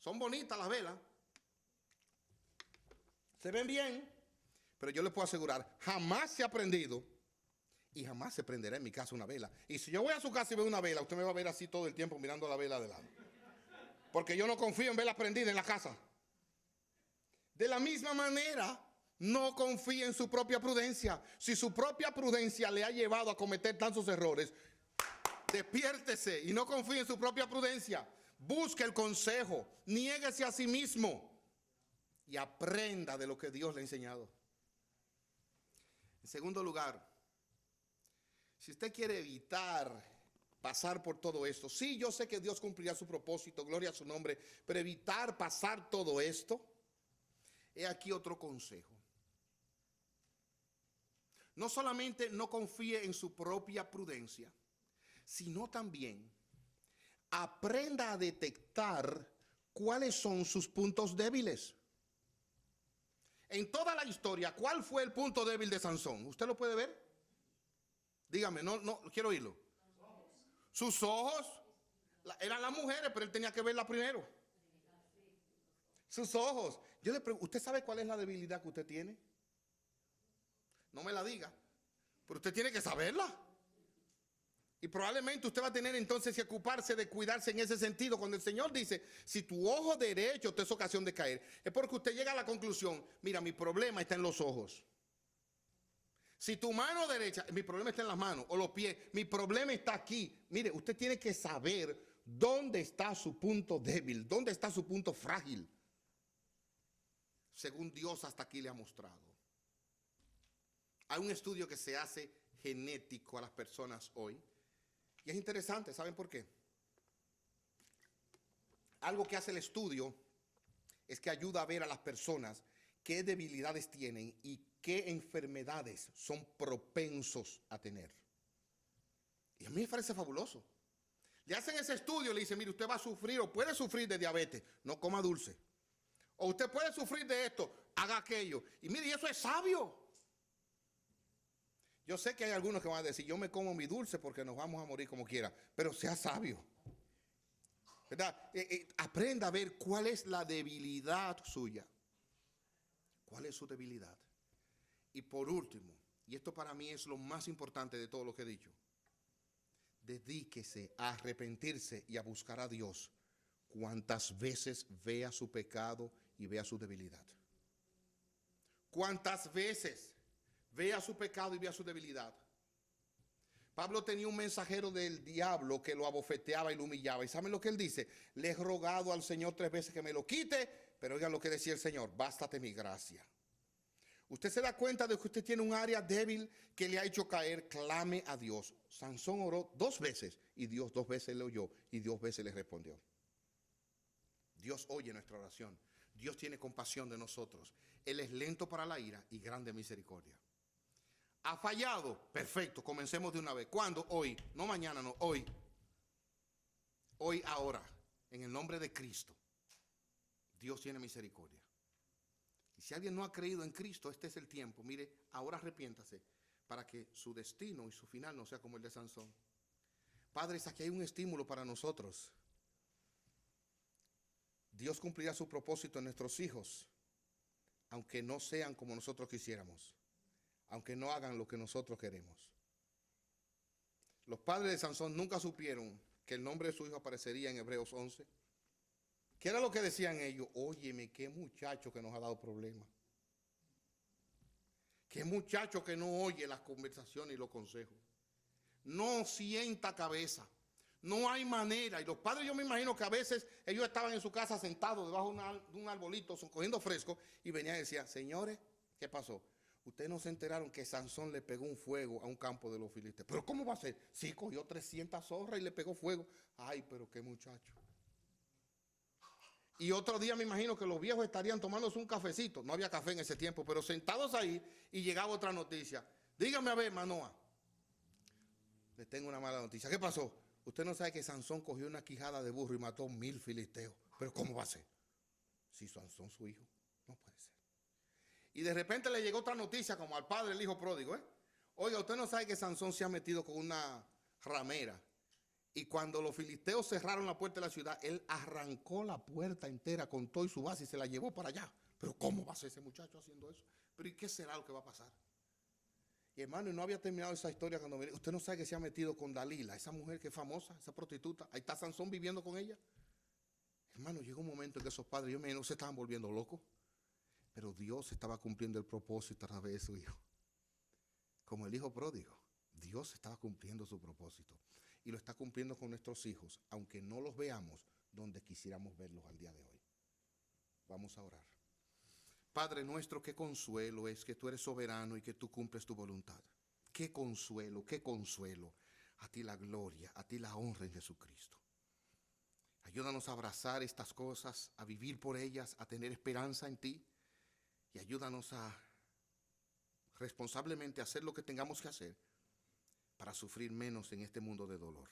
Speaker 1: Son bonitas las velas. Se ven bien. Pero yo les puedo asegurar, jamás se ha prendido Y jamás se prenderá en mi casa una vela. Y si yo voy a su casa y veo una vela, usted me va a ver así todo el tiempo mirando la vela de lado. Porque yo no confío en verla prendida en la casa. De la misma manera, no confíe en su propia prudencia. Si su propia prudencia le ha llevado a cometer tantos errores, despiértese y no confíe en su propia prudencia. Busque el consejo, niéguese a sí mismo y aprenda de lo que Dios le ha enseñado. En segundo lugar, si usted quiere evitar pasar por todo esto, sí, yo sé que Dios cumplirá su propósito, gloria a su nombre, pero evitar pasar todo esto, he aquí otro consejo. No solamente no confíe en su propia prudencia, sino también aprenda a detectar cuáles son sus puntos débiles. En toda la historia, ¿cuál fue el punto débil de Sansón? ¿Usted lo puede ver? Dígame, no quiero oírlo. Sus ojos eran las mujeres, pero él tenía que verla primero. Sus ojos. Yo le pregunto, ¿usted sabe cuál es la debilidad que usted tiene? No me la diga, pero usted tiene que saberla. Y probablemente usted va a tener entonces que ocuparse de cuidarse en ese sentido. Cuando el Señor dice, si tu ojo derecho te es ocasión de caer, es porque usted llega a la conclusión, mira, mi problema está en los ojos. Si tu mano derecha, mi problema está en las manos o los pies, mi problema está aquí. Mire, usted tiene que saber dónde está su punto débil, dónde está su punto frágil. Según Dios hasta aquí le ha mostrado. Hay un estudio que se hace genético a las personas hoy. Y es interesante, ¿saben por qué? Algo que hace el estudio es que ayuda a ver a las personas qué debilidades tienen y qué enfermedades son propensos a tener. Y a mí me parece fabuloso. Le hacen ese estudio y le dicen, mire, usted va a sufrir o puede sufrir de diabetes, no coma dulce. O usted puede sufrir de esto, haga aquello. Y mire, y eso es sabio. Yo sé que hay algunos que van a decir, yo me como mi dulce porque nos vamos a morir como quiera, pero sea sabio. ¿Verdad? Aprenda a ver cuál es la debilidad suya. ¿Cuál es su debilidad? Y por último, y esto para mí es lo más importante de todo lo que he dicho, dedíquese a arrepentirse y a buscar a Dios cuantas veces vea su pecado y vea su debilidad. Cuantas veces vea su pecado y vea su debilidad. Pablo tenía un mensajero del diablo que lo abofeteaba y lo humillaba. ¿Y saben lo que él dice? Le he rogado al Señor 3 veces que me lo quite, pero oigan lo que decía el Señor, bástate mi gracia. Usted se da cuenta de que usted tiene un área débil que le ha hecho caer, clame a Dios. Sansón oró 2 veces y Dios 2 veces le oyó y 2 veces le respondió. Dios oye nuestra oración. Dios tiene compasión de nosotros. Él es lento para la ira y grande misericordia. ¿Ha fallado? Perfecto, comencemos de una vez. ¿Cuándo? Hoy, no mañana, no, hoy. Hoy, ahora, en el nombre de Cristo. Dios tiene misericordia. Y si alguien no ha creído en Cristo, este es el tiempo. Mire, ahora arrepiéntase para que su destino y su final no sea como el de Sansón. Padres, aquí hay un estímulo para nosotros. Dios cumplirá su propósito en nuestros hijos, aunque no sean como nosotros quisiéramos, aunque no hagan lo que nosotros queremos. Los padres de Sansón nunca supieron que el nombre de su hijo aparecería en Hebreos 11. ¿Qué era lo que decían ellos? Óyeme, qué muchacho que nos ha dado problemas. Qué muchacho que no oye las conversaciones y los consejos. No sienta cabeza. No hay manera. Y los padres, yo me imagino que a veces ellos estaban en su casa sentados debajo de un arbolito, cogiendo fresco, y venían y decían, señores, ¿qué pasó? Ustedes no se enteraron que Sansón le pegó un fuego a un campo de los filisteos. ¿Pero cómo va a ser? Sí, cogió 300 zorras y le pegó fuego. Ay, pero qué muchacho. Y otro día me imagino que los viejos estarían tomándose un cafecito. No había café en ese tiempo, pero sentados ahí y llegaba otra noticia. Dígame a ver, Manoa. Les tengo una mala noticia. ¿Qué pasó? Usted no sabe que Sansón cogió una quijada de burro y mató 1000 filisteos. ¿Pero cómo va a ser? Si Sansón su hijo, no puede ser. Y de repente le llegó otra noticia como al padre, el hijo pródigo. Oiga, usted no sabe que Sansón se ha metido con una ramera. Y cuando los filisteos cerraron la puerta de la ciudad, él arrancó la puerta entera con todo y su base y se la llevó para allá. ¿Pero cómo va a ser ese muchacho haciendo eso? ¿Pero y qué será lo que va a pasar? Y hermano, y no había terminado esa historia cuando me dijo, usted no sabe que se ha metido con Dalila, esa mujer que es famosa, esa prostituta. Ahí está Sansón viviendo con ella. Hermano, llegó un momento en que esos padres, yo me no se estaban volviendo locos. Pero Dios estaba cumpliendo el propósito a través de su hijo. Como el hijo pródigo, Dios estaba cumpliendo su propósito. Y lo está cumpliendo con nuestros hijos, aunque no los veamos donde quisiéramos verlos al día de hoy. Vamos a orar. Padre nuestro, qué consuelo es que tú eres soberano y que tú cumples tu voluntad. Qué consuelo, qué consuelo. A ti la gloria, a ti la honra en Jesucristo. Ayúdanos a abrazar estas cosas, a vivir por ellas, a tener esperanza en ti. Y ayúdanos a responsablemente hacer lo que tengamos que hacer para sufrir menos en este mundo de dolor.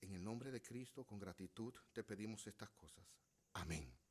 Speaker 1: En el nombre de Cristo, con gratitud, te pedimos estas cosas. Amén.